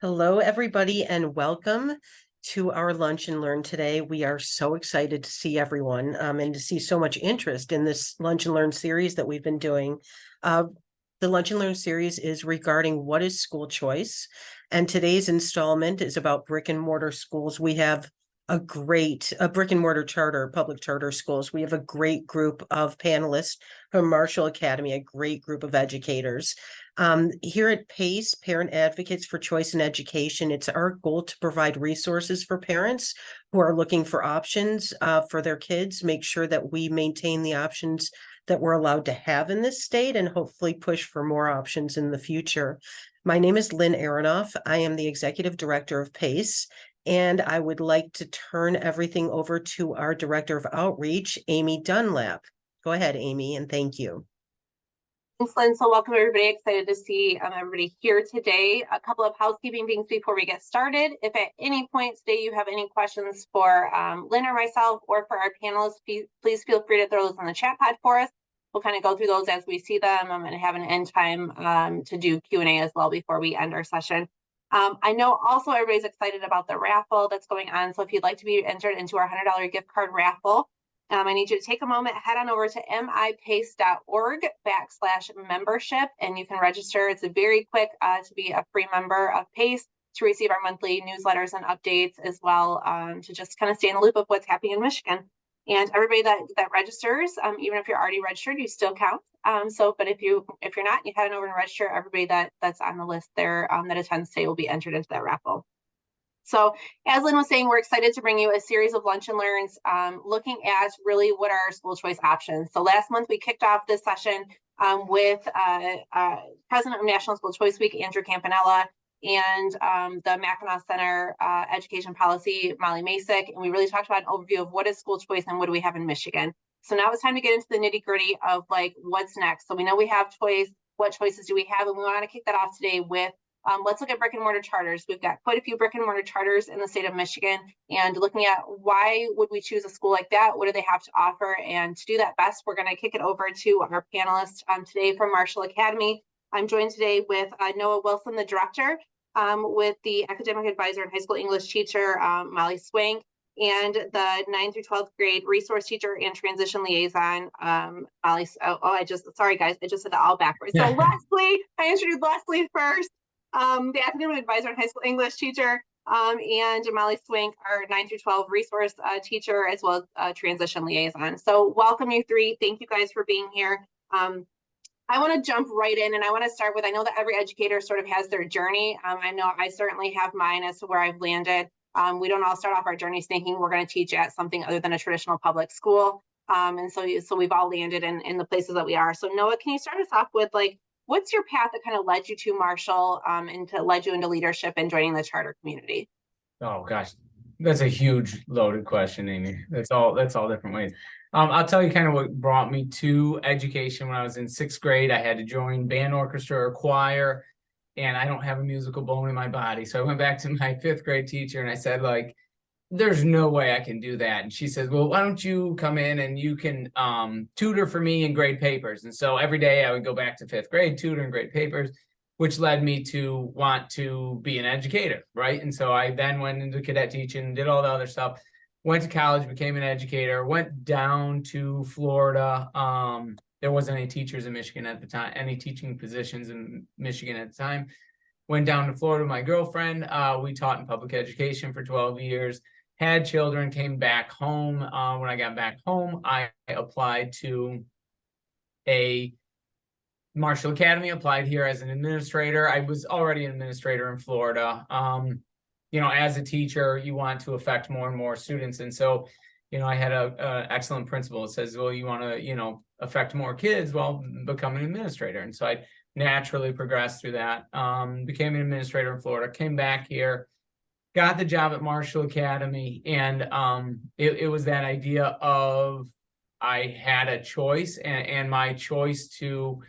Hello, everybody, and welcome to our Lunch and Learn today. We are so excited to see everyone and to see so much interest in this Lunch and Learn series that we've been doing. The Lunch and Learn series is regarding what is school choice, and today's installment is about brick and mortar schools. We have a brick and mortar public charter schools. We have a great group of panelists from Marshall Academy, a great group of educators. Here at PACE, Parent Advocates for Choice in Education, it's our goal to provide resources for parents who are looking for options for their kids, make sure that we maintain the options that we're allowed to have in this state and hopefully push for more options in the future. My name is Lynn Aronoff. I am the Executive Director of PACE, and I would like to turn everything over to our Director of Outreach, Amy Dunlap. Go ahead, Amy, and thank you. Thanks, Lynn. So welcome, everybody. Excited to see everybody here today. A couple of housekeeping things before we get started. If at any point today you have any questions for Lynn or myself or for our panelists, please feel free to throw those in the chat pod for us. We'll kind of go through those as we see them and have an end time to do Q&A as well before we end our session. I know also everybody's excited about the raffle that's going on. So if you'd like to be entered into our $100 gift card raffle, I need you to take a moment, head on over to mipace.org/membership, and you can register. It's a very quick to be a free member of PACE, to receive our monthly newsletters and updates, as well to just kind of stay in the loop of what's happening in Michigan. And everybody that registers, even if you're already registered, you still count. But if you're not, you head on over and register. Everybody that's on the list there that attends today will be entered into that raffle. So as Lynn was saying, we're excited to bring you a series of Lunch and Learns looking at really what are our school choice options. So last month we kicked off this session with President of National School Choice Week, Andrew Campanella, and the Mackinac Center Education Policy, Molly Masick, and we really talked about an overview of what is school choice and what do we have in Michigan. So now it's time to get into the nitty-gritty of like what's next. So we know we have choice. What choices do we have? And we want to kick that off today with let's look at brick and mortar charters. We've got quite a few brick and mortar charters in the state of Michigan, and looking at why would we choose a school like that? What do they have to offer? And to do that best, we're going to kick it over to our panelists today from Marshall Academy. I'm joined today with Noah Wilson, the director, with the academic advisor and high school English teacher, Molly Swank, and the 9th through 12th grade resource teacher and transition liaison, Molly. Sorry guys, I just said that all backwards. So Leslie, I introduced Leslie first. The academic advisor and high school English teacher, and Molly Swank, our 9 through 12 resource teacher, as well as transition liaison. So welcome you three. Thank you guys for being here. I want to jump right in, and I want to start with, I know that every educator sort of has their journey. I know I certainly have mine as to where I've landed. We don't all start off our journeys thinking we're going to teach at something other than a traditional public school. And so we've all landed in the places that we are. So Noah, can you start us off with like, what's your path that kind of led you to Marshall and led you into leadership and joining the charter community? Oh gosh, that's a huge loaded question, Amy. That's all different ways. I'll tell you kind of what brought me to education. When I was in 6th grade, I had to join band, orchestra, or choir, and I don't have a musical bone in my body. So I went back to my 5th grade teacher and I said, like, there's no way I can do that. And she says, well, why don't you come in and you can tutor for me and grade papers. And so every day I would go back to 5th grade, tutor and grade papers, which led me to want to be an educator, right? And so I then went into cadet teaching, did all the other stuff, went to college, became an educator, went down to Florida. There wasn't any teachers in Michigan at the time, any teaching positions in Michigan at the time. Went down to Florida with my girlfriend. We taught in public education for 12 years. Had children, came back home. When I got back home, I applied to a Marshall Academy, applied here as an administrator. I was already an administrator in Florida. As a teacher, you want to affect more and more students. And so, I had a excellent principal that says, well, you want to, affect more kids, well, become an administrator. And so I naturally progressed through that, became an administrator in Florida, came back here, got the job at Marshall Academy, and it was that idea of I had a choice, and my choice to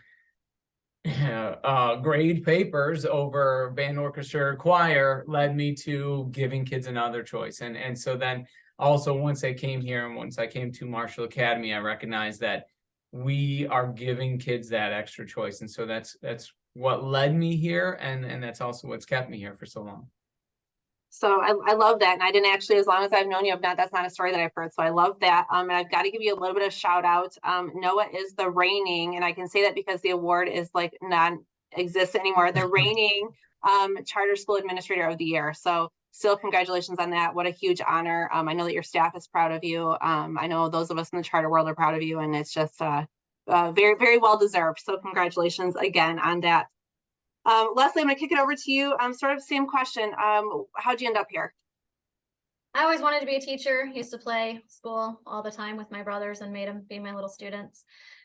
grade papers over band, orchestra, choir led me to giving kids another choice. And so then also once I came here and once I came to Marshall Academy, I recognized that we are giving kids that extra choice. And so that's what led me here, and that's also what's kept me here for so long. So I love that. And I didn't actually, as long as I've known you, that's not a story that I've heard. So I love that. And I've got to give you a little bit of shout out. Noah is the reigning, and I can say that because the award is like non-existent anymore, the reigning charter school administrator of the year. So still congratulations on that. What a huge honor. I know that your staff is proud of you. I know those of us in the charter world are proud of you, and it's just very, very well deserved. So congratulations again on that. Leslie, I'm going to kick it over to you. Sort of same question. How'd you end up here? I always wanted to be a teacher. Used to play school all the time with my brothers and made them be my little students.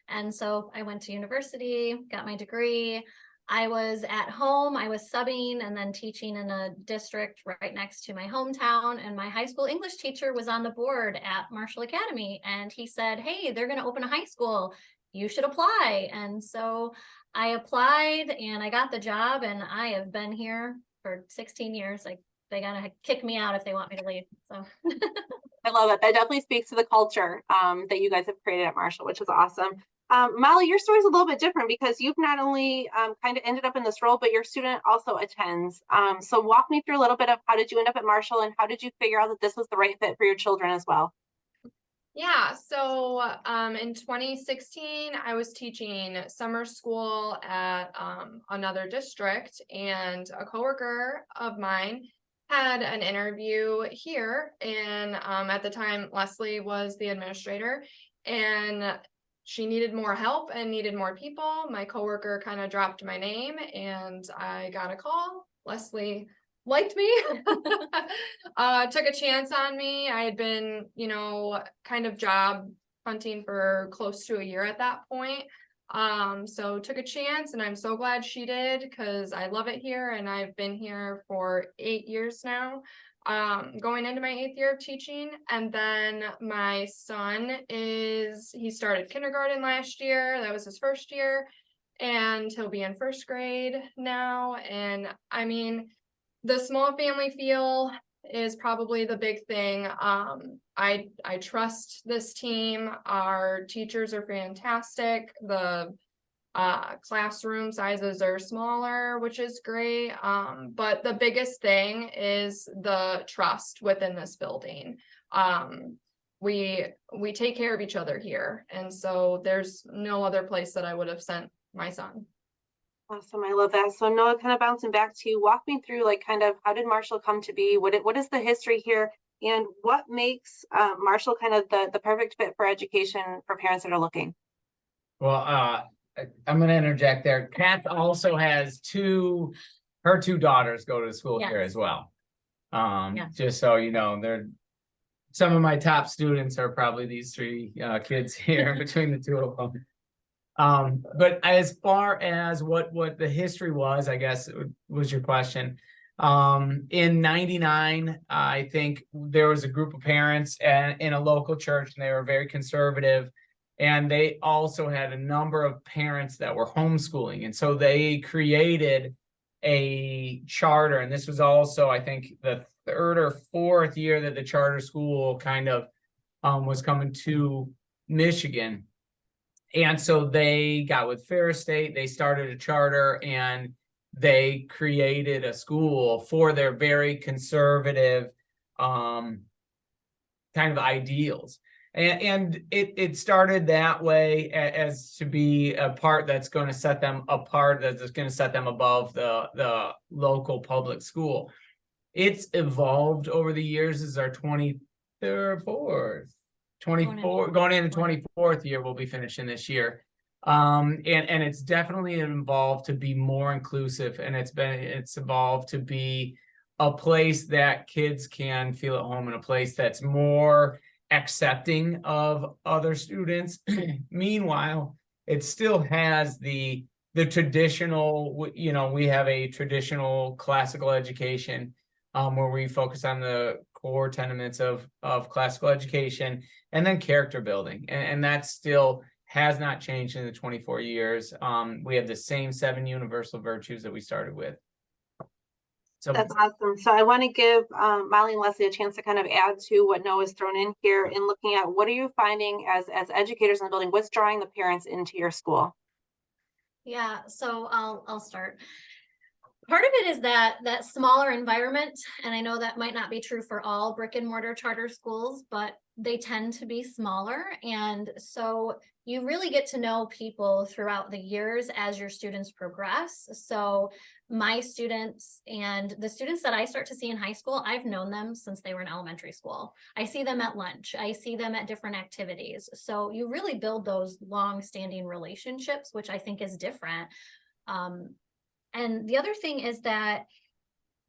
And so I went to university, got my degree. I was at home, I was subbing and then teaching in a district right next to my hometown. And my high school English teacher was on the board at Marshall Academy. And he said, hey, they're going to open a high school. You should apply. And so I applied and I got the job, and I have been here for 16 years. Like, they gotta kick me out if they want me to leave. So I love it. That definitely speaks to the culture that you guys have created at Marshall, which is awesome. Molly, your story is a little bit different because you've not only kind of ended up in this role, but your student also attends. So walk me through a little bit of how did you end up at Marshall, and how did you figure out that this was the right fit for your children as well? Yeah, so in 2016, I was teaching summer school at another district, and a coworker of mine had an interview here. And at the time, Leslie was the administrator, and she needed more help and needed more people. My coworker kind of dropped my name, and I got a call. Leslie liked me, took a chance on me. I had been, kind of job hunting for close to a year at that point. So took a chance, and I'm so glad she did, because I love it here, and I've been here for 8 years now, going into my 8th year of teaching. And then my son he started kindergarten last year. That was his first year, and he'll be in 1st grade now. And I mean, the small family feel is probably the big thing. I trust this team. Our teachers are fantastic. The classroom sizes are smaller, which is great. But the biggest thing is the trust within this building. We take care of each other here, and so there's no other place that I would have sent my son. Awesome. I love that. So Noah, kind of bouncing back to you, walk me through like kind of how did Marshall come to be? What is the history here? And what makes Marshall kind of the perfect fit for education for parents that are looking? Well, I'm going to interject there. Kat also has her two daughters go to school here as well. Just so you know, some of my top students are probably these 3 kids here between the 2 of them. But as far as what the history was, I guess was your question. In 99, I think there was a group of parents in a local church, and they were very conservative. And they also had a number of parents that were homeschooling. And so they created a charter. And this was also, I think, the 3rd or 4th year that the charter school kind of was coming to Michigan. And so they got with Ferris State, they started a charter, and they created a school for their very conservative kind of ideals. And it started that way as to be a part that's going to set them apart, that's going to set them above the local public school. It's evolved over the years. This is our 24th going into 24th year. We'll be finishing this year. And it's definitely evolved to be more inclusive, and it's evolved to be a place that kids can feel at home, in a place that's more accepting of other students. Meanwhile, it still has the traditional, we have a traditional classical education where we focus on the core tenements of classical education, and then character building. And that still has not changed in the 24 years. We have the same 7 universal virtues that we started with. So that's awesome. So I want to give Molly and Leslie a chance to kind of add to what Noah's thrown in here, in looking at what are you finding as educators in the building? What's drawing the parents into your school? Yeah, so I'll start. Part of it is that smaller environment, and I know that might not be true for all brick and mortar charter schools, but they tend to be smaller. And so you really get to know people throughout the years as your students progress. So my students and the students that I start to see in high school, I've known them since they were in elementary school. I see them at lunch. I see them at different activities. So you really build those long-standing relationships, which I think is different. And the other thing is that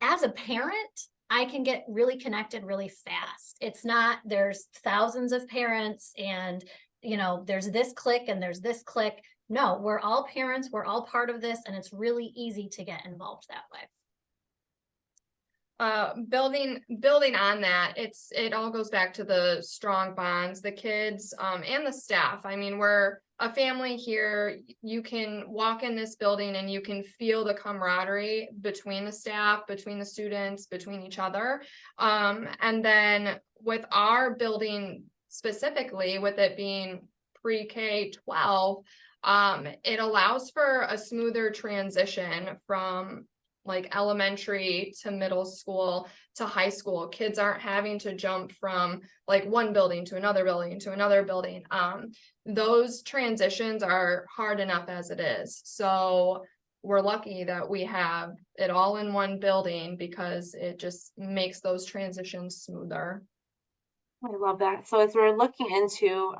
as a parent, I can get really connected really fast. It's not, there's thousands of parents and, there's this clique and there's this clique. No, we're all parents, we're all part of this, and it's really easy to get involved that way. Building on that, it all goes back to the strong bonds, the kids, and the staff. I mean, we're a family here. You can walk in this building and you can feel the camaraderie between the staff, between the students, between each other. And then with our building specifically, with it being pre-K 12, it allows for a smoother transition from like elementary to middle school to high school. Kids aren't having to jump from like one building to another building to another building. Those transitions are hard enough as it is. So we're lucky that we have it all in one building because it just makes those transitions smoother. I love that. So as we're looking into,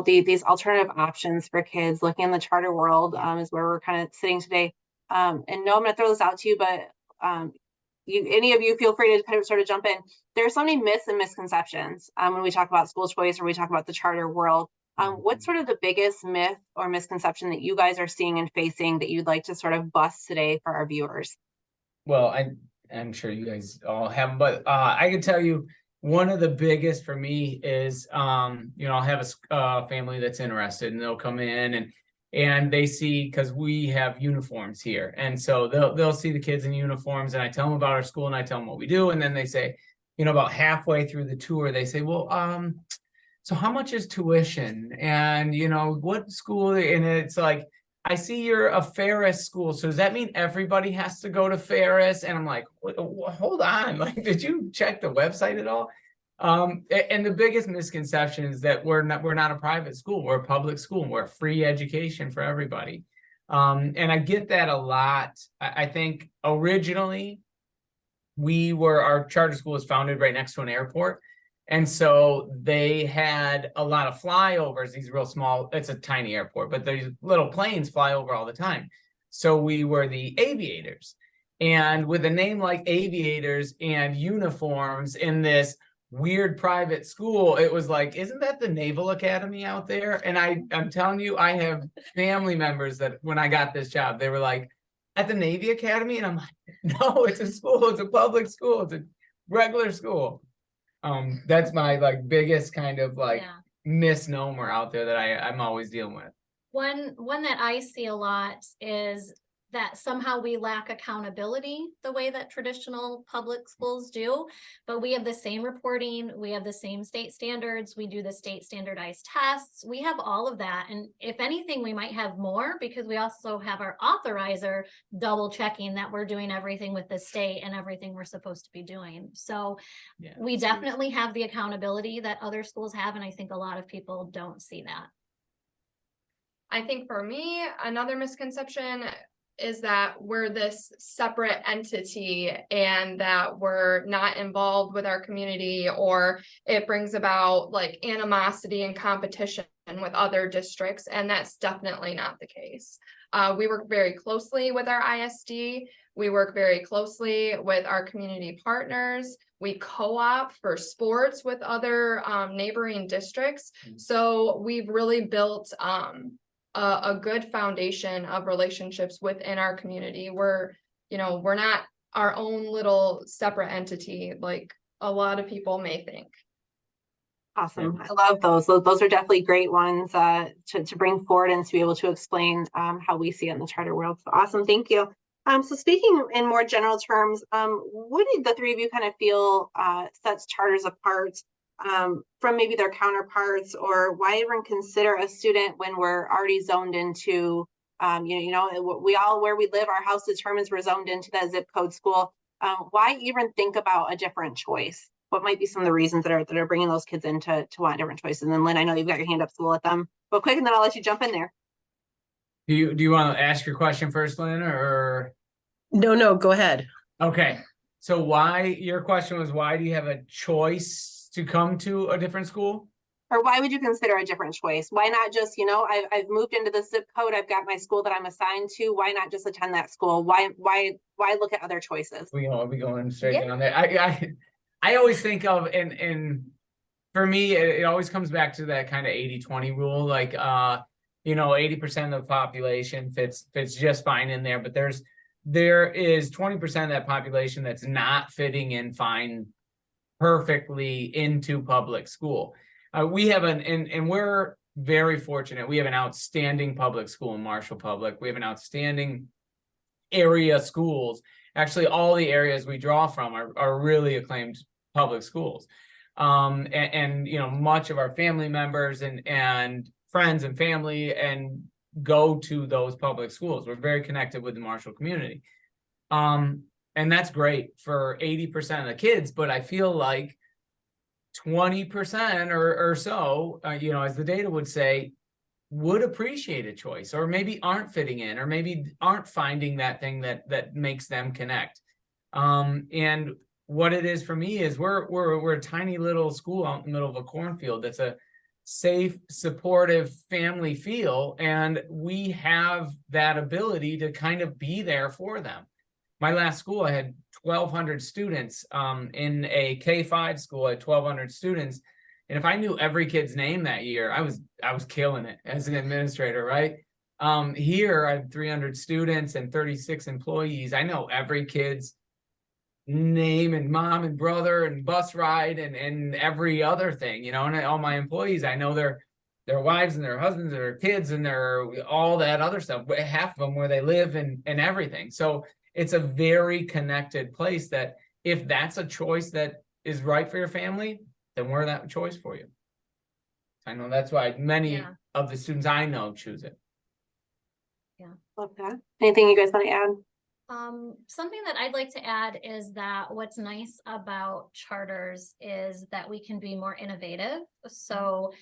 these alternative options for kids, looking in the charter world, is where we're kind of sitting today. And no, I'm going to throw this out to you, but any of you feel free to kind of sort of jump in. There are so many myths and misconceptions when we talk about school choice or we talk about the charter world. What's sort of the biggest myth or misconception that you guys are seeing and facing that you'd like to sort of bust today for our viewers? Well, I'm sure you guys all have them, but I can tell you one of the biggest for me is I'll have a family that's interested and they'll come in and they see, because we have uniforms here, and so they'll see the kids in uniforms, and I tell them about our school and I tell them what we do, and then they say, about halfway through the tour, they say, well, so how much is tuition, and what school? And it's like, I see you're a Ferris school, so does that mean everybody has to go to Ferris? And I'm like, hold on, like, did you check the website at all? And the biggest misconception is that we're not a private school, we're a public school, we're a free education for everybody. And I get that a lot. I think originally our charter school was founded right next to an airport. And so they had a lot of flyovers, these real small, it's a tiny airport, but these little planes fly over all the time. So we were the aviators. And with a name like aviators and uniforms in this weird private school, it was like, isn't that the Naval Academy out there? And I'm telling you, I have family members that when I got this job, they were like, at the Navy Academy? And I'm like, no, it's a school, it's a public school, it's a regular school. That's my biggest kind of misnomer out there that I'm always dealing with. One that I see a lot is that somehow we lack accountability the way that traditional public schools do, but we have the same reporting, we have the same state standards, we do the state standardized tests, we have all of that. And if anything, we might have more because we also have our authorizer double checking that we're doing everything with the state and everything we're supposed to be doing. So yeah, we definitely have the accountability that other schools have, and I think a lot of people don't see that. I think for me, another misconception is that we're this separate entity and that we're not involved with our community, or it brings about animosity and competition with other districts. And that's definitely not the case. We work very closely with our ISD. We work very closely with our community partners. We co-op for sports with other neighboring districts. So we've really built a good foundation of relationships within our community. We're not our own little separate entity like a lot of people may think. Awesome. I love those. Those are definitely great ones to bring forward and to be able to explain how we see it in the charter world. So awesome. Thank you. So speaking in more general terms, what did the three of you kind of feel sets charters apart from maybe their counterparts, or why even consider a student when we're already zoned into We all, where we live, our house determines we're zoned into that zip code school. Why even think about a different choice? What might be some of the reasons that are bringing those kids in to want different choices? And then Lynn, I know you've got your hand up, so we'll let them go quick, and then I'll let you jump in there. Do you want to ask your question first, Lynn, or? No, go ahead. Okay, so your question was, why do you have a choice to come to a different school? Or why would you consider a different choice? Why not just, I've moved into the zip code, I've got my school that I'm assigned to. Why not just attend that school? Why look at other choices? We going straight down there. I always think of, and for me, it always comes back to that kind of 80-20 rule. Like 80% of the population fits just fine in there, but there is 20% of that population that's not fitting in fine perfectly into public school. We have and we're very fortunate. We have an outstanding public school in Marshall Public. We have an outstanding area schools. Actually, all the areas we draw from are really acclaimed public schools. And much of our family members and friends and family and go to those public schools. We're very connected with the Marshall community. And that's great for 80% of the kids, but I feel like 20% or so, as the data would say, would appreciate a choice, or maybe aren't fitting in, or maybe aren't finding that thing that makes them connect. And what it is for me is we're a tiny little school out in the middle of a cornfield that's a safe, supportive family feel, and we have that ability to kind of be there for them. My last school, I had 1,200 students. In a K-5 school, I had 1,200 students. And if I knew every kid's name that year, I was killing it as an administrator, right? Here, I have 300 students and 36 employees. I know every kid's name and mom and brother and bus ride and every other thing, and all my employees, I know their wives and their husbands and their kids and their all that other stuff, half of them where they live and everything. So it's a very connected place that if that's a choice that is right for your family, then we're that choice for you. I know that's why many of the students I know choose it. Yeah. Love that. Anything you guys want to add? Something that I'd like to add is that what's nice about charters is that we can be more innovative. So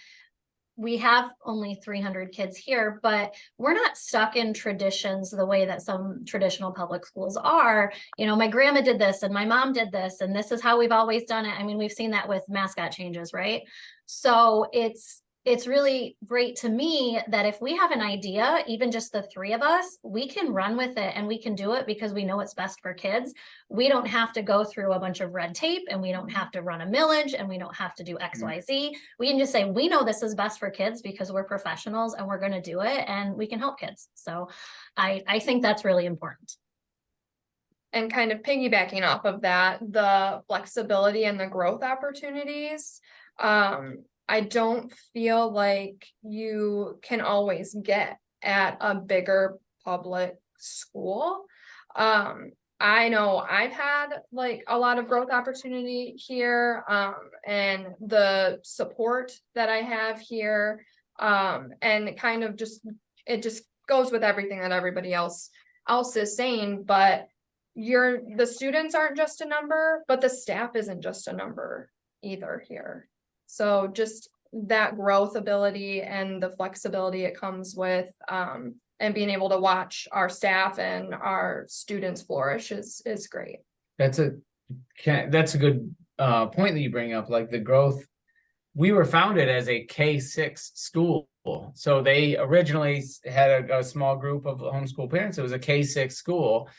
we have only 300 kids here, but we're not stuck in traditions the way that some traditional public schools are. My grandma did this and my mom did this, and this is how we've always done it. I mean, we've seen that with mascot changes, right? So it's really great to me that if we have an idea, even just the three of us, we can run with it and we can do it because we know what's best for kids. We don't have to go through a bunch of red tape, and we don't have to run a millage, and we don't have to do XYZ. We can just say, we know this is best for kids because we're professionals and we're going to do it and we can help kids. So I think that's really important. And kind of piggybacking off of that, the flexibility and the growth opportunities. I don't feel like you can always get at a bigger public school. I know I've had like a lot of growth opportunity here, and the support that I have here, and kind of it just goes with everything that everybody else is saying. But the students aren't just a number, but the staff isn't just a number either here. So just that growth ability and the flexibility it comes with, and being able to watch our staff and our students flourish is great. That's a good point that you bring up, like the growth. We were founded as a K-6 school. So they originally had a small group of homeschool parents. It was a K-6 school.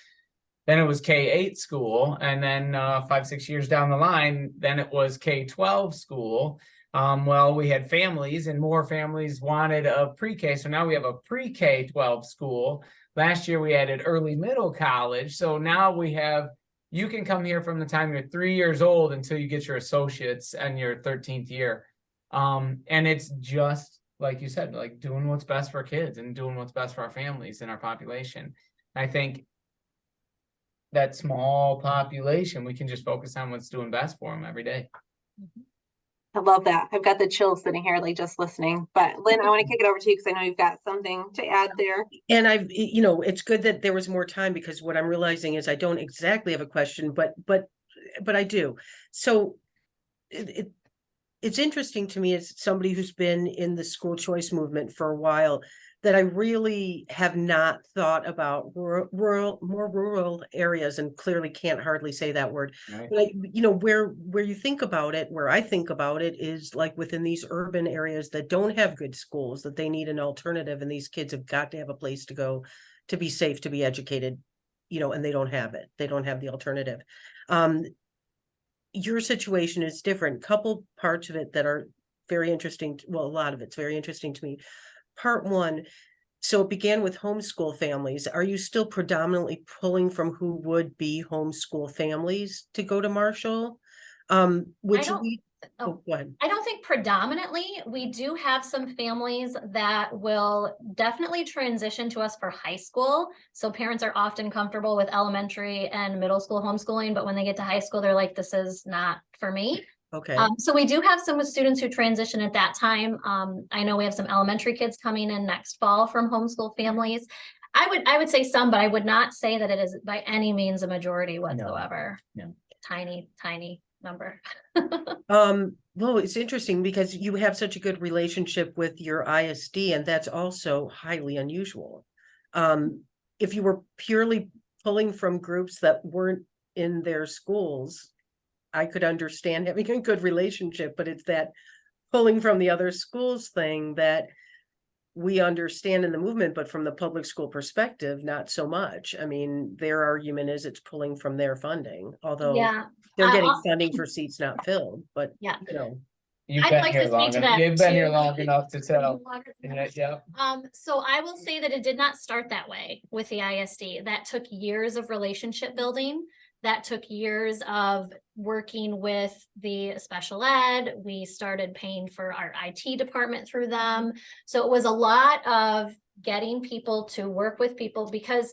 Then it was K-8 school, and then 5-6 years down the line, then it was K-12 school. Well, we had families, and more families wanted a pre-K, so now we have a pre-K-12 school. Last year we added early middle college, so now you can come here from the time you're 3 years old until you get your associates and your 13th year. And it's just like you said, like doing what's best for kids and doing what's best for our families and our population. I think that small population, we can just focus on what's doing best for them every day. I love that. I've got the chills sitting here, like just listening. But Lynn, I want to kick it over to you because I know you've got something to add there. And it's good that there was more time, because what I'm realizing is I don't exactly have a question, but I do. So it's interesting to me, as somebody who's been in the school choice movement for a while, that I really have not thought about more rural areas, and clearly can't hardly say that word. Right. But where you think about it, where I think about it, is like within these urban areas that don't have good schools, that they need an alternative, and these kids have got to have a place to go to be safe, to be educated, and they don't have it. They don't have the alternative. Your situation is different. Couple parts of it that are very interesting. Well, a lot of it's very interesting to me. Part one, so it began with homeschool families. Are you still predominantly pulling from who would be homeschool families to go to Marshall? Which don't- we, oh, go ahead. I don't think predominantly. We do have some families that will definitely transition to us for high school. So parents are often comfortable with elementary and middle school homeschooling, but when they get to high school, they're like, this is not for me. Okay. So we do have some students who transition at that time. I know we have some elementary kids coming in next fall from homeschool families. I would say some, but I would not say that it is by any means a majority whatsoever. No. Tiny number. Well, it's interesting because you have such a good relationship with your ISD, and that's also highly unusual. If you were purely pulling from groups that weren't in their schools, I could understand having a good relationship, but it's that pulling from the other schools thing that we understand in the movement, but from the public school perspective, not so much. I mean, their argument is it's pulling from their funding, although Yeah. they're getting funding for seats not filled, but Yeah. You've I'd been like here to speak long to enough. that You've been here too. long enough to tell. Yeah. So I will say that it did not start that way with the ISD. That took years of relationship building. That took years of working with the special ed. We started paying for our IT department through them. So it was a lot of getting people to work with people, because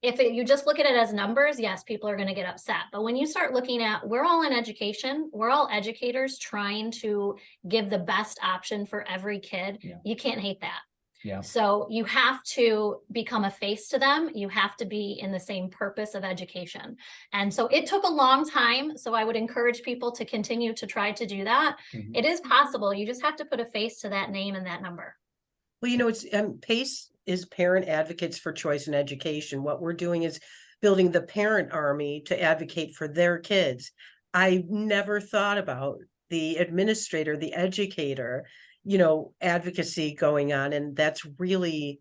if you just look at it as numbers, yes, people are going to get upset. But when you start looking at, we're all in education, we're all educators trying to give the best option for every kid. Yeah. You can't hate that. Yeah. So you have to become a face to them. You have to be in the same purpose of education. And so it took a long time. So I would encourage people to continue to try to do that. Mhm. It is possible. You just have to put a face to that name and that number. Well, it's PACE is Parent Advocates for Choice in Education. What we're doing is building the parent army to advocate for their kids. I never thought about the administrator, the educator, advocacy going on, and that's really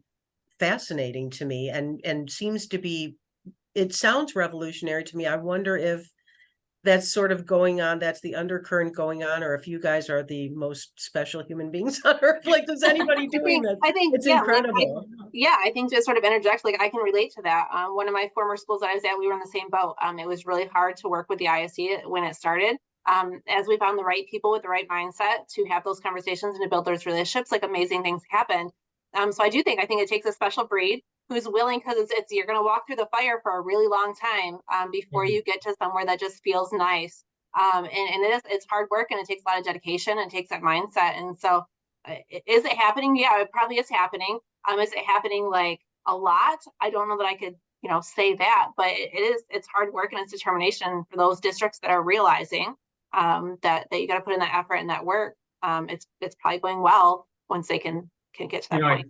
fascinating to me, and seems to be, it sounds revolutionary to me. I wonder if that's sort of going on, that's the undercurrent going on, or if you guys are the most special human beings on earth. Like, does anybody doing that? I think, It's yeah, incredible. I think to sort of interject, like I can relate to that. One of my former schools that I was at, we were in the same boat. It was really hard to work with the ISD when it started. As we found the right people with the right mindset to have those conversations and to build those relationships, like amazing things happened. So I think it takes a special breed who's willing, because it's you're going to walk through the fire for a really long time before you get to somewhere that just feels nice. And it's hard work, and it takes a lot of dedication, and it takes that mindset. And so is it happening? Yeah, it probably is happening. Is it happening like a lot? I don't know that I could, say that, but it's hard work and it's determination for those districts that are realizing that you got to put in that effort and that work. It's probably going well once they can get to that point.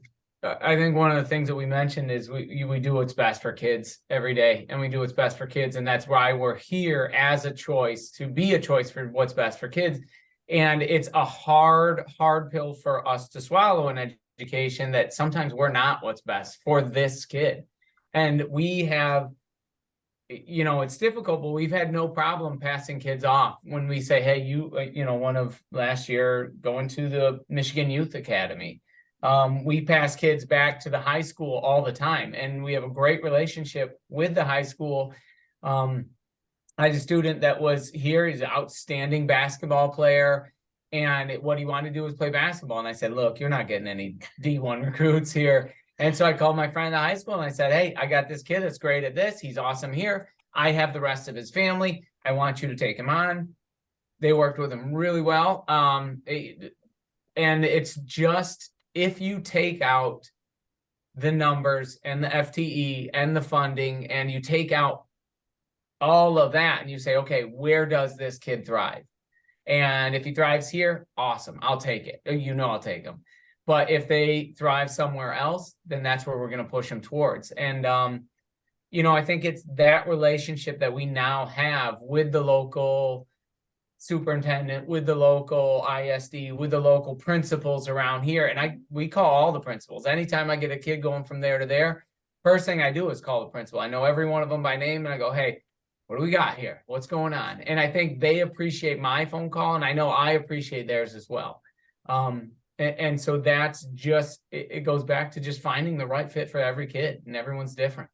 I think one of the things that we mentioned is we do what's best for kids every day, and we do what's best for kids. And that's why we're here as a choice, to be a choice for what's best for kids. And it's a hard pill for us to swallow in education, that sometimes we're not what's best for this kid. And we have, it's difficult, but we've had no problem passing kids off when we say, hey, one of last year going to the Michigan Youth Academy. We pass kids back to the high school all the time, and we have a great relationship with the high school. I had a student that was here. He's an outstanding basketball player, and what he wanted to do was play basketball. And I said, look, you're not getting any D1 recruits here. And so I called my friend at the high school and I said, hey, I got this kid that's great at this. He's awesome here. I have the rest of his family. I want you to take him on. They worked with him really well. And it's just, if you take out the numbers and the FTE and the funding, and you take out all of that and you say, okay, where does this kid thrive? And if he thrives here, awesome, I'll take it. I'll take him. But if they thrive somewhere else, then that's where we're going to push them towards. And, I think it's that relationship that we now have with the local superintendent, with the local ISD, with the local principals around here. And we call all the principals. Anytime I get a kid going from there to there, first thing I do is call the principal. I know every one of them by name, and I go, hey, what do we got here? What's going on? And I think they appreciate my phone call, and I know I appreciate theirs as well. And so that's just, it goes back to just finding the right fit for every kid, and everyone's different.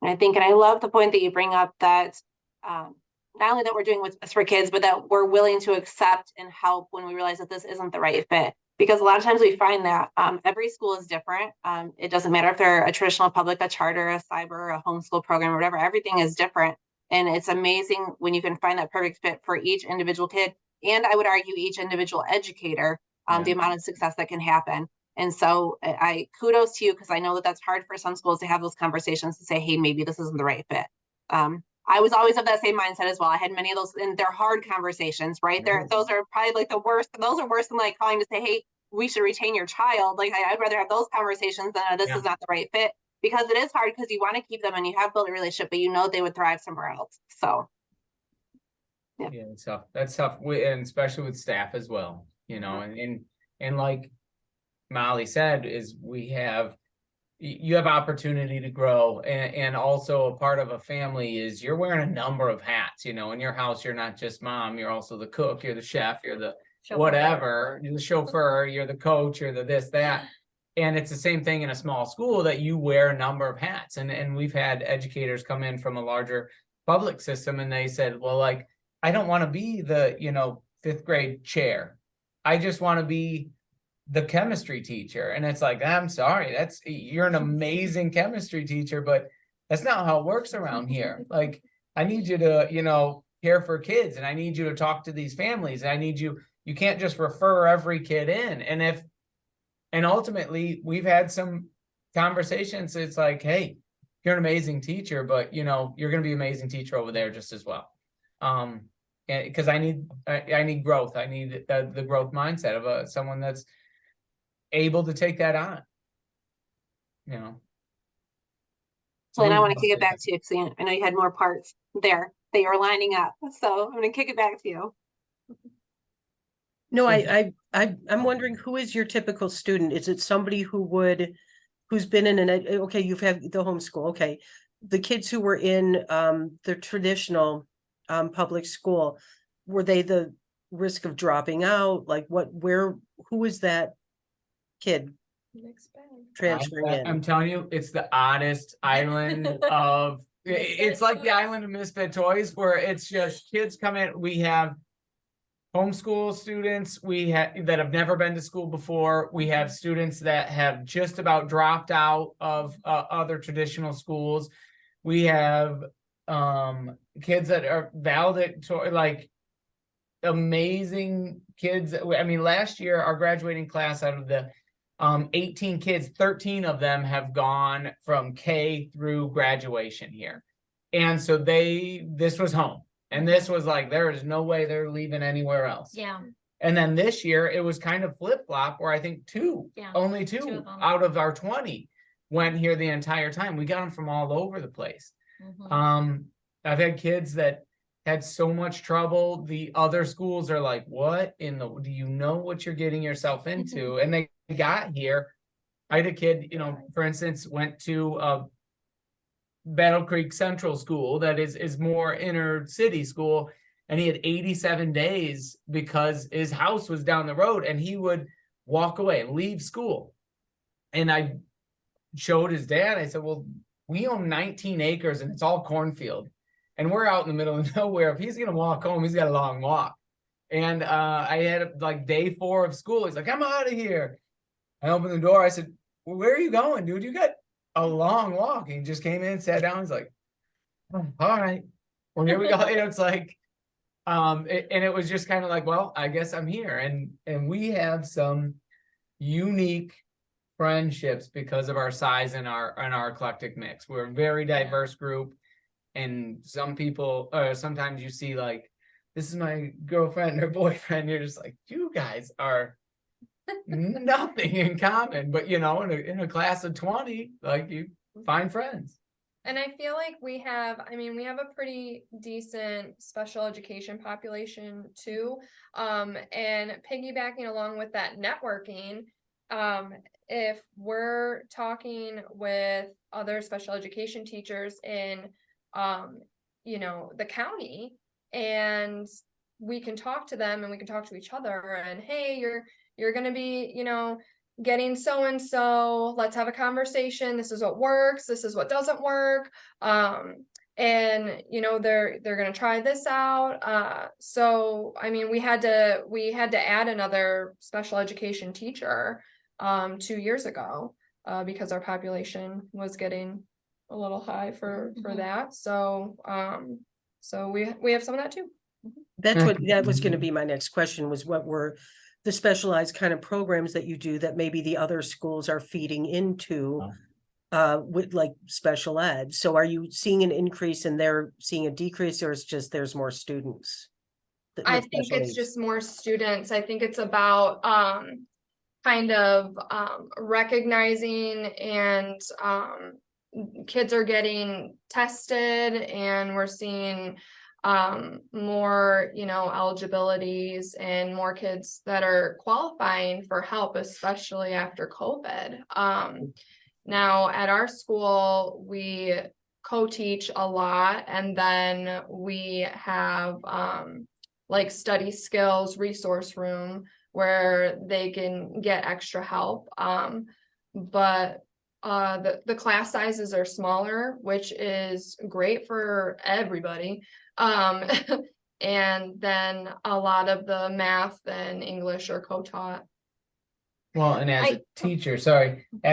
I think, and I love the point that you bring up, that not only that we're doing what's best for kids, but that we're willing to accept and help when we realize that this isn't the right fit. Because a lot of times we find that every school is different. It doesn't matter if they're a traditional public, a charter, a cyber, a homeschool program, or whatever, everything is different. And it's amazing when you can find that perfect fit for each individual kid. And I would argue each individual educator, the amount of success that can happen. And so I kudos to you, because I know that that's hard for some schools to have those conversations to say, hey, maybe this isn't the right fit. I was always of that same mindset as well. I had many of those, and they're hard conversations, right? Those are probably like the worst. Those are worse than like calling to say, hey, we should retain your child. Like I'd rather have those conversations than this is not the right fit, because it is hard, because you want to keep them and you have built a relationship, but they would thrive somewhere else. So. Yeah, it's tough. That's tough, and especially with staff as well, and like Molly said, is you have opportunity to grow, and also a part of a family is you're wearing a number of hats. In your house, you're not just mom, you're also the cook, you're the chef, you're the chauffeur. Whatever, you're the chauffeur, you're the coach, you're the this, that. And it's the same thing in a small school, that you wear a number of hats. And we've had educators come in from a larger public system, and they said, well, like, I don't want to be the, 5th grade chair. I just want to be the chemistry teacher. And it's like, I'm sorry, you're an amazing chemistry teacher, but that's not how it works around here. Like, I need you to, care for kids, and I need you to talk to these families, and you can't just refer every kid in. And ultimately we've had some conversations. It's like, hey, you're an amazing teacher, but you're going to be an amazing teacher over there just as well. Because I need growth. I need the growth mindset of someone that's able to take that on. Well, and I want to kick it back to you, because I know you had more parts there that you were lining up. So I'm going to kick it back to you. No, I'm wondering, who is your typical student? Is it somebody who's been in okay, you've had the homeschool, okay. The kids who were in the traditional public school, were they the risk of dropping out? Like who is that kid transferring in? I'm telling you, it's the oddest island of, it's like the island of misfit toys, where it's just kids come in. We have homeschool students that have never been to school before. We have students that have just about dropped out of other traditional schools. We have kids that are valedictorian, like amazing kids. I mean, last year, our graduating class, out of the 18 kids, 13 of them have gone from K through graduation here. And so this was home. And this was like, there is no way they're leaving anywhere else. Yeah. And then this year it was kind of flip-flop, where I think only two out of our 20 went here the entire time. We got them from all over the place. I've had kids that had so much trouble. The other schools are like, what do you know what you're getting yourself into? And they got here. I had a kid, for instance, went to Battle Creek Central School, that is more inner city school, and he had 87 days because his house was down the road, and he would walk away and leave school. And I showed his dad, I said, well, we own 19 acres and it's all cornfield, and we're out in the middle of nowhere. If he's gonna walk home, he's got a long walk. And I had like day 4 of school. He's like, I'm out of here. I opened the door. I said, well, where are you going, dude? You got a long walk. And he just came in, sat down. He's like, oh, all right, well, here we go. It's like, And it was just kind of like, well, I guess I'm here. And we have some unique friendships because of our size and our eclectic mix. We're a very diverse group. And some people, sometimes you see like, this is my girlfriend or boyfriend. You're just like, you guys are nothing in common. But in a class of 20, like you find friends. And I feel like we have a pretty decent special education population too. And piggybacking along with that networking, if we're talking with other special education teachers in, the county, and we can talk to them and we can talk to each other and, hey, you're going to be, getting so and so, let's have a conversation. This is what works, this is what doesn't work. And they're going to try this out. So I mean, we had to add another special education teacher 2 years ago because our population was getting a little high for that. So we have some of that too. That was going to be my next question, was what were the specialized kind of programs that you do that maybe the other schools are feeding into with like special ed. So are you seeing an increase and they're seeing a decrease, or it's just there's more students? I think it's just more students. I think it's about kind of recognizing and kids are getting tested, and we're seeing more eligibilities and more kids that are qualifying for help, especially after COVID. Now at our school we co-teach a lot, and then we have like study skills resource room where they can get extra help, but the class sizes are smaller, which is great for everybody. And then a lot of the math and English are co-taught. Well, and as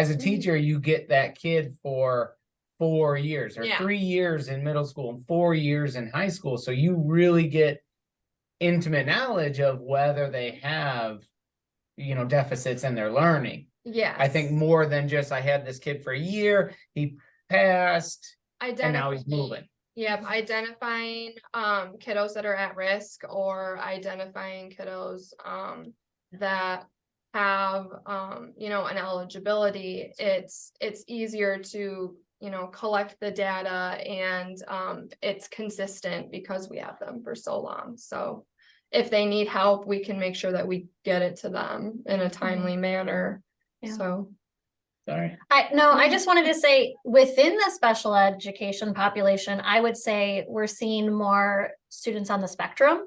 a teacher, you get that kid for 4 years or 3 years in middle school and 4 years in high school. So you really get intimate knowledge of whether they have, deficits in their learning. Yeah. I think more than just, I had this kid for a year, he passed, and now he's moving. Yep, identifying kiddos that are at risk, or identifying kiddos that have an eligibility. It's easier to collect the data, and it's consistent because we have them for so long. So if they need help, we can make sure that we get it to them in a timely manner. Yeah. So Sorry. I just wanted to say, within the special education population, I would say we're seeing more students on the spectrum.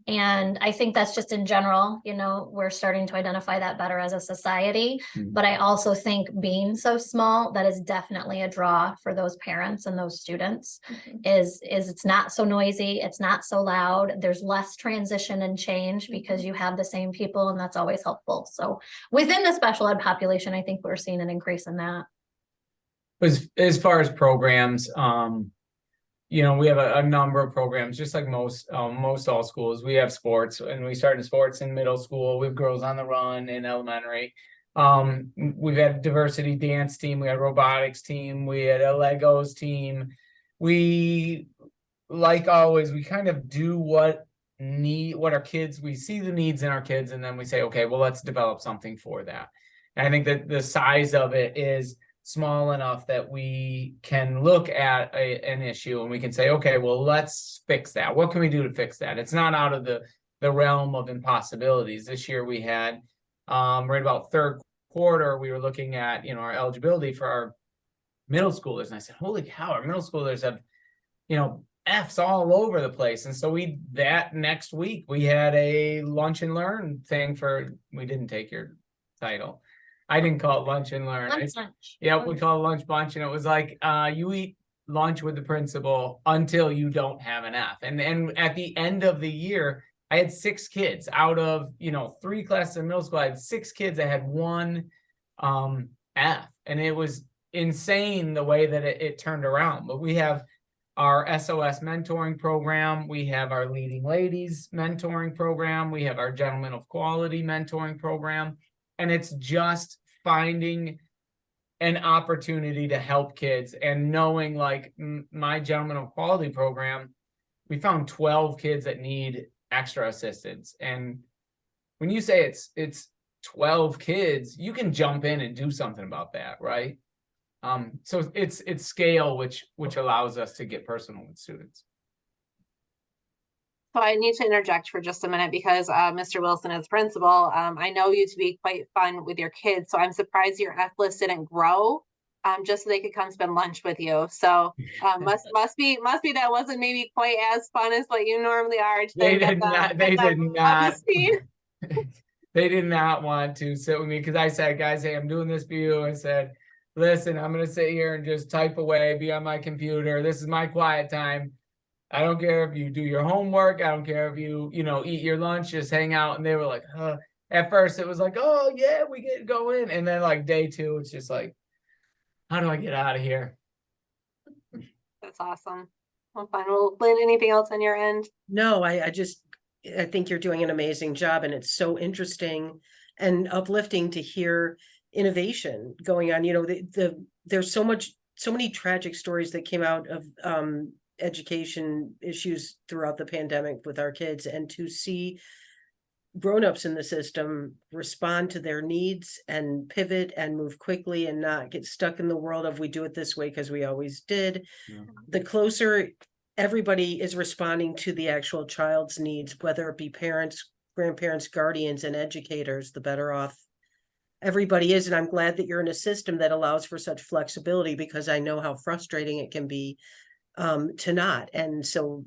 And I think that's just in general, we're starting to identify that better as a society. But I also think being so small, that is definitely a draw for those parents and those students. Is it's not so noisy, it's not so loud, there's less transition and change because you have the same people, and that's always helpful. So within the special ed population, I think we're seeing an increase in that. As far as programs, we have a number of programs, just like most all schools. We have sports, and we started sports in middle school. We have Girls on the Run in elementary. We've had a diversity dance team. We had a robotics team. We had a Legos team. We, like always, we kind of do what our kids, we see the needs in our kids, and then we say, okay, well, let's develop something for that. And I think that the size of it is small enough that we can look at an issue and we can say, okay, well, let's fix that. What can we do to fix that? It's not out of the realm of impossibilities. This year we had, right about third quarter, we were looking at, our eligibility for our middle schoolers. And I said, holy cow, our middle schoolers have, F's all over the place. And so that next week we had a lunch and learn thing we didn't take your title. I didn't call it lunch and learn. Lunch. Yeah, we call it lunch bunch, and it was like you eat lunch with the principal until you don't have an F. And at the end of the year, I had 6 kids out of 3 classes in middle school. I had 6 kids. I had 1 F, and it was insane the way that it turned around. But we have our SOS mentoring program. We have our Leading Ladies mentoring program. We have our Gentlemen of Quality mentoring program. And it's just finding an opportunity to help kids and knowing, like, my Gentlemen of Quality program, we found 12 kids that need extra assistance. And when you say it's 12 kids, you can jump in and do something about that, right? So it's scale, which allows us to get personal with students. So I need to interject for just a minute because Mr. Wilson, as principal, I know you to be quite fun with your kids. So I'm surprised your F list didn't grow, just so they could come spend lunch with you. So must be that wasn't maybe quite as fun as what you normally are. They did not. They did not. They did not want to sit with me because I said, guys, hey, I'm doing this for you. I said, listen, I'm going to sit here and just type away, be on my computer. This is my quiet time. I don't care if you do your homework. I don't care if you eat your lunch, just hang out. And they were like, huh. At first it was like, oh yeah, we get to go in. And then like day 2, it's just like, how do I get out of here? That's awesome. Well, fine. Well, Lynn, anything else on your end? No, I think you're doing an amazing job, and it's so interesting and uplifting to hear innovation going on. There's so many tragic stories that came out of education issues throughout the pandemic with our kids, and to see grown-ups in the system respond to their needs and pivot and move quickly and not get stuck in the world of we do it this way because we always did. Yeah. The closer everybody is responding to the actual child's needs, whether it be parents, grandparents, guardians, and educators, the better off everybody is. And I'm glad that you're in a system that allows for such flexibility, because I know how frustrating it can be to not. And so,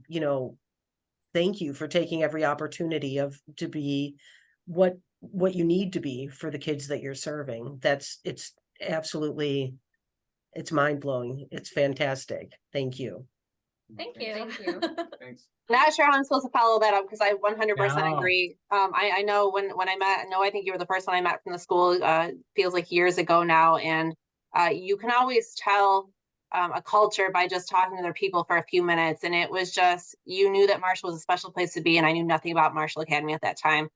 thank you for taking every opportunity to be what you need to be for the kids that you're serving. It's mind-blowing. It's fantastic. Thank you. Thank you. Thank you. Thanks. Not sure how I'm supposed to follow that up because I 100% No. agree. I know when I met, I think you were the first one I met from the school, feels like years ago now. And you can always tell a culture by just talking to their people for a few minutes. And it was just, you knew that Marshall was a special place to be. And I knew nothing about Marshall Academy at that time.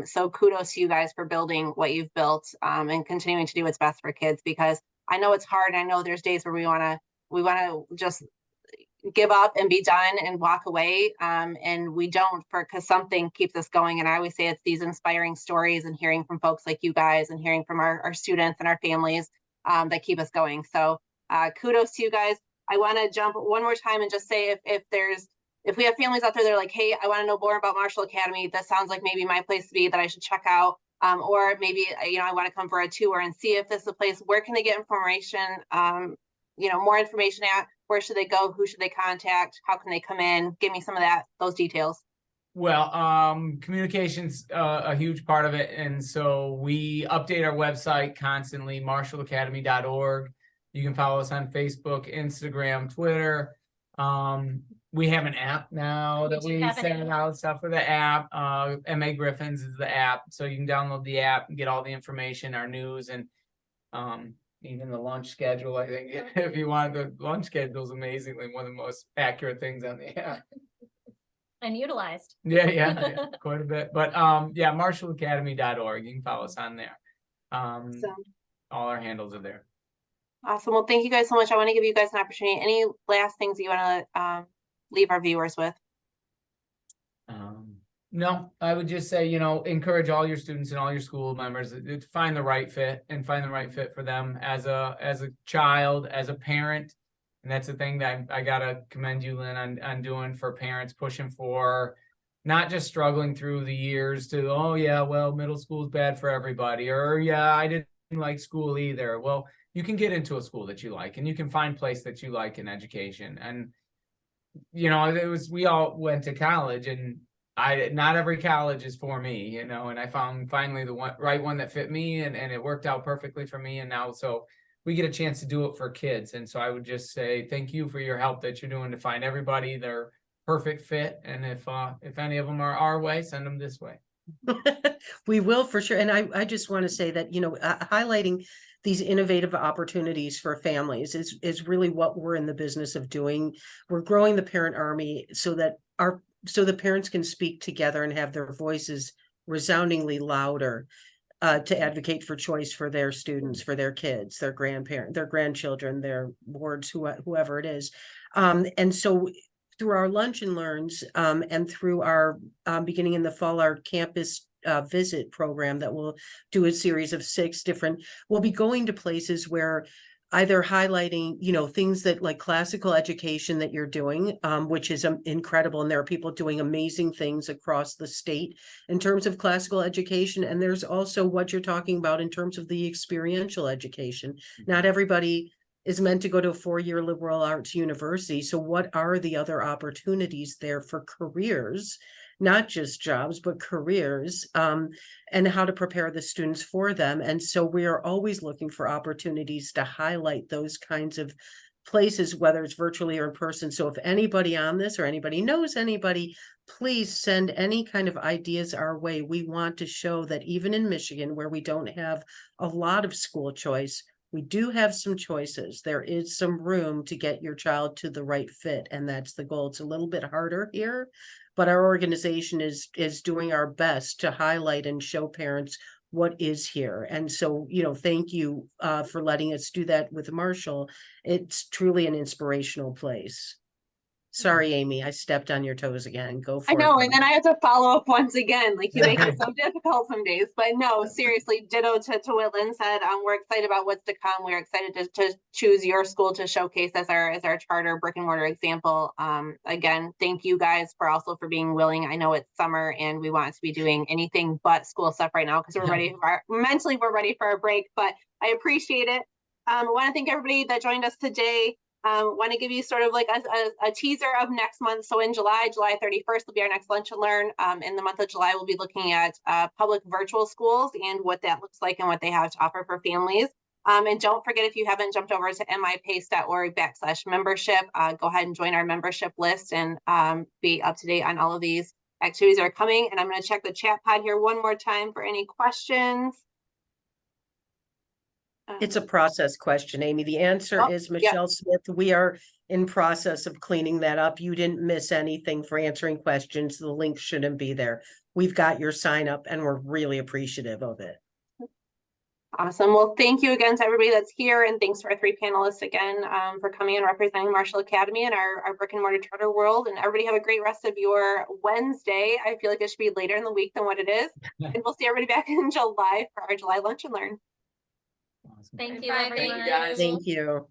So kudos to you guys for building what you've built and continuing to do what's best for kids, because I know it's hard. And I know there's days where we want to just give up and be done and walk away. And we don't, because something keeps us going. And I always say it's these inspiring stories and hearing from folks like you guys and hearing from our students and our families that keep us going. So kudos to you guys. I want to jump one more time and just say if we have families out there that are like, hey, I want to know more about Marshall Academy, that sounds like maybe my place to be, that I should check out. Or maybe, I want to come for a tour and see if this is a place. Where can they get information? More information at? Where should they go? Who should they contact? How can they come in? Give me some of those details. Well, communication's a huge part of it. And so we update our website constantly, marshallacademy.org. You can follow us on Facebook, Instagram, Twitter. We have an app now that we send out stuff for the app. MA Griffins is the app. So you can download the app and get all the information, our news, and even the lunch schedule. I think if you want, the lunch schedule is amazingly one of the most accurate things on the app. And utilized. Yeah, quite a bit. But marshallacademy.org. You can follow us on there. All our handles are there. Awesome. Well, thank you guys so much. I want to give you guys an opportunity. Any last things you want to leave our viewers with? No, I would just say, encourage all your students and all your school members to find the right fit for them as a child, as a parent. And that's the thing that I gotta commend you, Lynn, on doing for parents, pushing for not just struggling through the years to, oh yeah, well, middle school is bad for everybody, or yeah, I didn't like school either. Well, you can get into a school that you like, and you can find a place that you like in education. And we all went to college, and not every college is for me, and I found finally the right one that fit me, and it worked out perfectly for me. And now, so we get a chance to do it for kids. And so I would just say thank you for your help that you're doing to find everybody their perfect fit. And if any of them are our way, send them this way. We will, for sure. And I just want to say that, highlighting these innovative opportunities for families is really what we're in the business of doing. We're growing the parent army so that the parents can speak together and have their voices resoundingly louder to advocate for choice for their students, for their kids, their grandparents, their grandchildren, their wards, whoever it is. And so through our lunch and learns and through our beginning in the fall, our campus visit program that will do a series of 6 different, we'll be going to places where either highlighting, things that like classical education that you're doing, which is incredible. And there are people doing amazing things across the state in terms of classical education. And there's also what you're talking about in terms of the experiential education. Not everybody is meant to go to a 4-year liberal arts university. So what are the other opportunities there for careers, not just jobs, but careers, and how to prepare the students for them. And so we are always looking for opportunities to highlight those kinds of places, whether it's virtually or in person. So if anybody on this or anybody knows anybody, please send any kind of ideas our way. We want to show that even in Michigan, where we don't have a lot of school choice, we do have some choices. There is some room to get your child to the right fit, and that's the goal. It's a little bit harder here, but our organization is doing our best to highlight and show parents what is here. And so, thank you for letting us do that with Marshall. It's truly an inspirational place. Sorry, Amy, I stepped on your toes again. Go for I know, it. and then I have to follow up once again. Like, you make it so difficult some days, but no, seriously, ditto to what Lynn said. We're excited about what's to come. We're excited to choose your school to showcase as our charter brick and mortar example. Again, thank you guys for being willing. I know it's summer and we want to be doing anything but school stuff right now because mentally we're ready for a break, but I appreciate it. I want to thank everybody that joined us today. Want to give you sort of like a teaser of next month. So in July 31st will be our next lunch and learn. In the month of July, we'll be looking at public virtual schools and what that looks like and what they have to offer for families. And don't forget, if you haven't jumped over to mipace.org/membership, go ahead and join our membership list and be up to date on all of these activities that are coming. And I'm going to check the chat pod here one more time for any questions. It's a process question, Amy. The answer is Michelle Smith. We are in process of cleaning that up. You didn't miss anything for answering questions. The link shouldn't be there. We've got your sign up and we're really appreciative of it. Awesome. Well, thank you again to everybody that's here. And thanks to our 3 panelists again for coming and representing Marshall Academy and our brick and mortar charter world. And everybody have a great rest of your Wednesday. I feel like it should be later in the week than what it is. And we'll see everybody back in July for our July lunch and learn. Awesome. Thank you, Bye, everyone. thank you guys. Thank you.